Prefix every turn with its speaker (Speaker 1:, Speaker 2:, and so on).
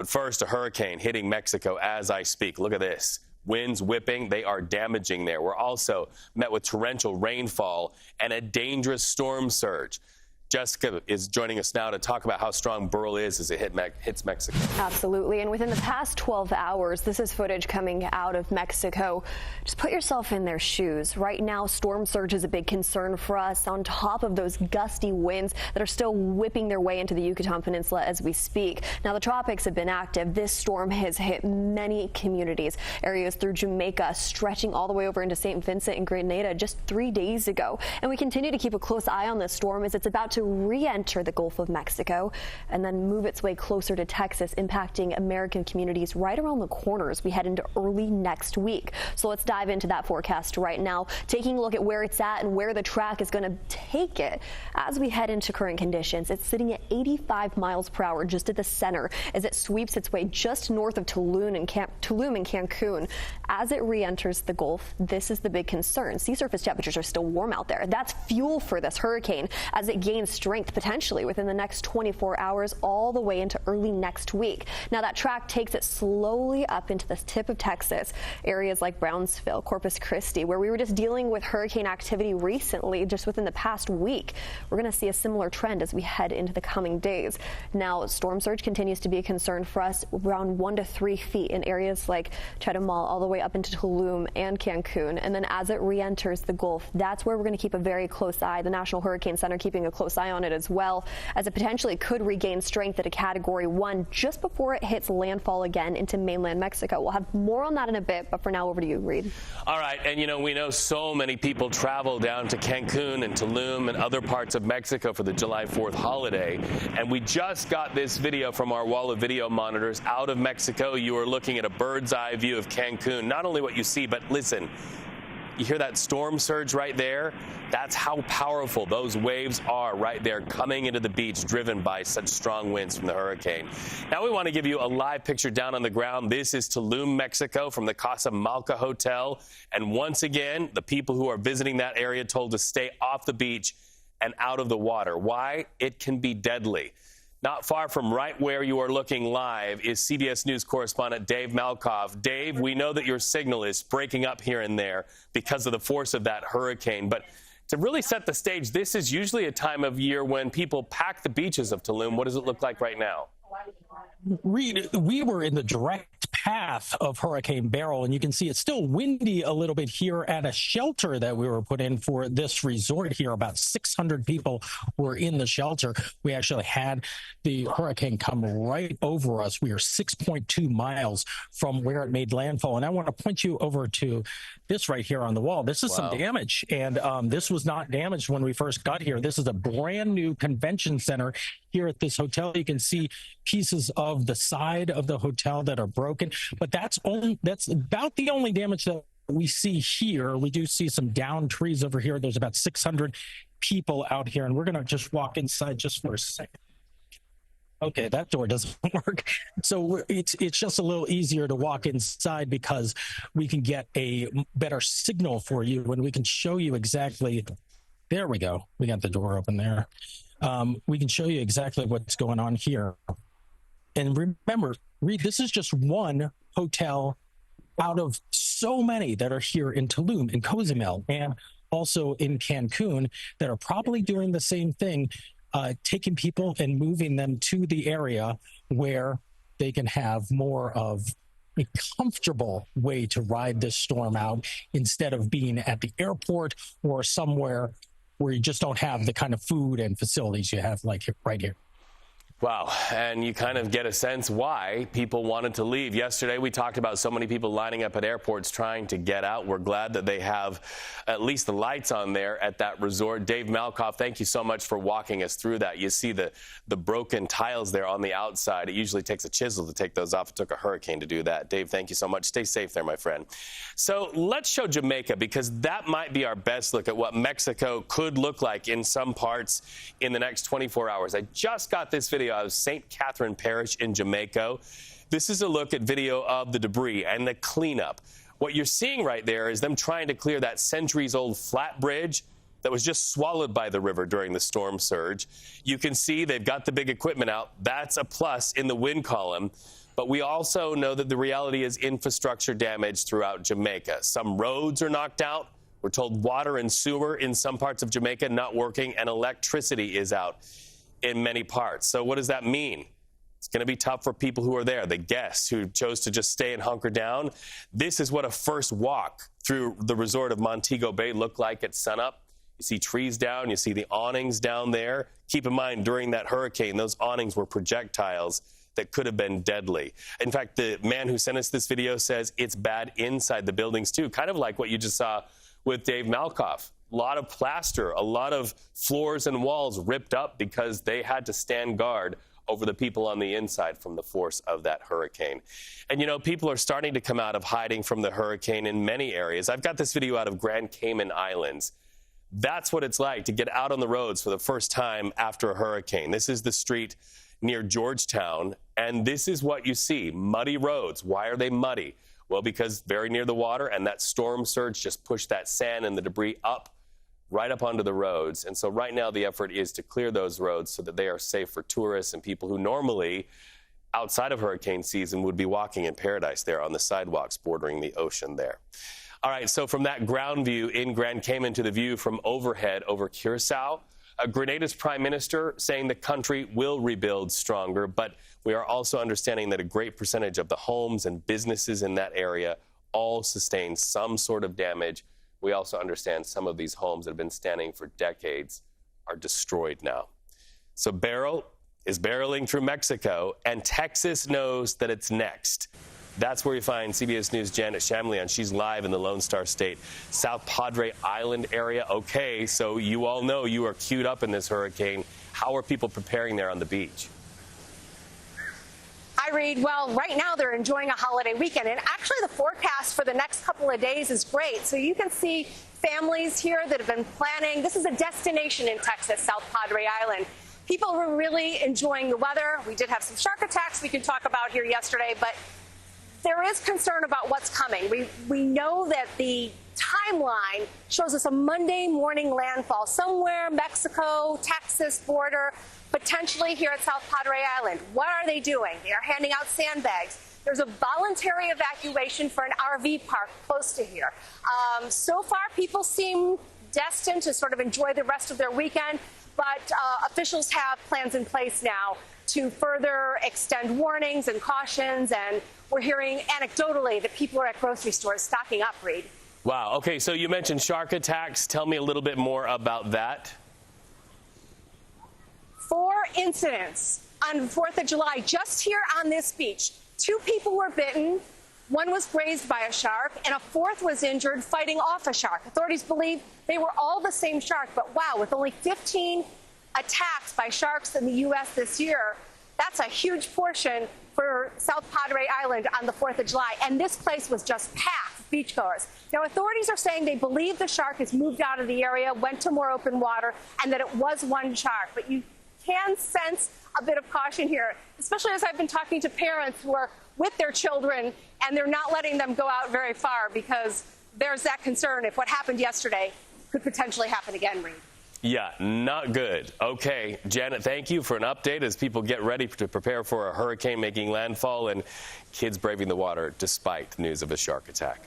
Speaker 1: But first, a hurricane hitting Mexico as I speak. Look at this. Winds whipping, they are damaging there. We're also met with torrential rainfall and a dangerous storm surge. Jessica is joining us now to talk about how strong Beryl is as it hits Mexico.
Speaker 2: Absolutely. And within the past 12 hours, this is footage coming out of Mexico. Just put yourself in their shoes. Right now, storm surge is a big concern for us on top of those gusty winds that are still whipping their way into the Yucatan Peninsula as we speak. Now, the tropics have been active. This storm has hit many communities, areas through Jamaica, stretching all the way over into St. Vincent and Grenada just 3 days ago. And we continue to keep a close eye on this storm as it's about to re-enter the Gulf of Mexico and then move its way closer to Texas, impacting American communities right around the corner as we head into early next week. So let's dive into that forecast right now, taking a look at where it's at and where the track is going to take it as we head into current conditions. It's sitting at 85 miles per hour just at the center as it sweeps its way just north of Tulum and Cancun. As it re-enters the Gulf, this is the big concern. Sea surface temperatures are still warm out there. That's fuel for this hurricane as it gains strength potentially within the next 24 hours all the way into early next week. Now that track takes it slowly up into the tip of Texas, areas like Brownsville, Corpus Christi, where we were just dealing with hurricane activity recently, just within the past week. We're going to see a similar trend as we head into the coming days. Now, storm surge continues to be a concern for us, around 1 to 3 feet in areas like Chetumal all the way up into Tulum and Cancun. And then as it re-enters the Gulf, that's where we're going to keep a very close eye. The National Hurricane Center keeping a close eye on it as well, as it potentially could regain strength at a Category 1 just before it hits landfall again into mainland Mexico. We'll have more on that in a bit, but for now, over to you, Reed.
Speaker 1: All right, and we know so many people travel down to Cancun and Tulum and other parts of Mexico for the July 4th holiday, and we just got this video from our wall of video monitors out of Mexico. You are looking at a bird's eye view of Cancun. Not only what you see, but listen, you hear that storm surge right there? That's how powerful those waves are right there coming into the beach, driven by such strong winds from the hurricane. Now we want to give you a live picture down on the ground. This is Tulum, Mexico, from the Casa Malca Hotel. And once again, the people who are visiting that area told to stay off the beach and out of the water. Why? It can be deadly. Not far from right where you are looking live is CBS News correspondent Dave Malkoff. Dave, we know that your signal is breaking up here and there because of the force of that hurricane. But to really set the stage, this is usually a time of year when people pack the beaches of Tulum. What does it look like right now?
Speaker 3: Reed, we were in the direct path of Hurricane Beryl, and you can see it's still windy a little bit here at a shelter that we were put in for this resort here. About 600 people were in the shelter. We actually had the hurricane come right over us. We are 6.2 miles from where it made landfall. And I want to point you over to this right here on the wall. This is some damage, and this was not damaged when we first got here. This is a brand new convention center here at this hotel. You can see pieces of the side of the hotel that are broken, but that's about the only damage that we see here. We do see some downed trees over here. There's about 600 people out here, and we're going to just walk inside just for a second. Okay, that door doesn't work. So it's just a little easier to walk inside because we can get a better signal for you when we can show you exactly. There we go. We got the door open there. We can show you exactly what's going on here. And remember, Reed, this is just one hotel out of so many that are here in Tulum and Cozumel and also in Cancun that are probably doing the same thing, taking people and moving them to the area where they can have more of a comfortable way to ride this storm out instead of being at the airport or somewhere where you just don't have the kind of food and facilities you have like right here.
Speaker 1: Wow, and you kind of get a sense why people wanted to leave. Yesterday, we talked about so many people lining up at airports trying to get out. We're glad that they have at least the lights on there at that resort. Dave Malkoff, thank you so much for walking us through that. You see the broken tiles there on the outside. It usually takes a chisel to take those off. It took a hurricane to do that. Dave, thank you so much. Stay safe there, my friend. So let's show Jamaica, because that might be our best look at what Mexico could look like in some parts in the next 24 hours. I just got this video out of St. Catherine Parish in Jamaica. This is a look at video of the debris and the cleanup. What you're seeing right there is them trying to clear that centuries-old flat bridge that was just swallowed by the river during the storm surge. You can see they've got the big equipment out. That's a plus in the wind column. But we also know that the reality is infrastructure damage throughout Jamaica. Some roads are knocked out. We're told water and sewer in some parts of Jamaica not working, and electricity is out in many parts. So what does that mean? It's going to be tough for people who are there, the guests who chose to just stay and hunker down. This is what a first walk through the resort of Montego Bay looked like at sunup. You see trees down, you see the awnings down there. Keep in mind, during that hurricane, those awnings were projectiles that could have been deadly. In fact, the man who sent us this video says it's bad inside the buildings too, kind of like what you just saw with Dave Malkoff. A lot of plaster, a lot of floors and walls ripped up because they had to stand guard over the people on the inside from the force of that hurricane. And, you know, people are starting to come out of hiding from the hurricane in many areas. I've got this video out of Grand Cayman Islands. That's what it's like to get out on the roads for the first time after a hurricane. This is the street near Georgetown, and this is what you see, muddy roads. Why are they muddy? Well, because very near the water, and that storm surge just pushed that sand and the debris up, right up onto the roads. And so right now the effort is to clear those roads so that they are safe for tourists and people who normally, outside of hurricane season, would be walking in paradise there on the sidewalks bordering the ocean there. All right, so from that ground view in Grand Cayman to the view from overhead over Curacao, Grenada's prime minister saying the country will rebuild stronger, but we are also understanding that a great percentage of the homes and businesses in that area all sustained some sort of damage. We also understand some of these homes that have been standing for decades are destroyed now. So Beryl is barreling through Mexico, and Texas knows that it's next. That's where you find CBS News' Janet Shamlian. She's live in the Lone Star State, South Padre Island area. Okay, so you all know you are queued up in this hurricane. How are people preparing there on the beach?
Speaker 4: Hi, Reed. Well, right now they're enjoying a holiday weekend, and actually the forecast for the next couple of days is great. So you can see families here that have been planning. This is a destination in Texas, South Padre Island. People were really enjoying the weather. We did have some shark attacks we can talk about here yesterday, but there is concern about what's coming. We know that the timeline shows us a Monday morning landfall somewhere, Mexico, Texas border, potentially here at South Padre Island. What are they doing? They are handing out sandbags. There's a voluntary evacuation for an RV park close to here. So far, people seem destined to sort of enjoy the rest of their weekend, but officials have plans in place now to further extend warnings and cautions, and we're hearing anecdotally that people are at grocery stores stocking up, Reed.
Speaker 1: Wow. Okay, so you mentioned shark attacks. Tell me a little bit more about that.
Speaker 4: 4 incidents on 4th of July just here on this beach. 2 people were bitten, 1 was grazed by a shark, and a 4th was injured fighting off a shark. Authorities believe they were all the same shark, but wow, with only 15 attacks by sharks in the U.S. this year, that's a huge portion for South Padre Island on the 4th of July. And this place was just packed with beachgoers. Now, authorities are saying they believe the shark has moved out of the area, went to more open water, and that it was 1 shark. But you can sense a bit of caution here, especially as I've been talking to parents who are with their children, and they're not letting them go out very far because there's that concern if what happened yesterday could potentially happen again, Reed.
Speaker 1: Yeah, not good. Okay, Janet, thank you for an update as people get ready to prepare for a hurricane making landfall and kids braving the water despite news of a shark attack.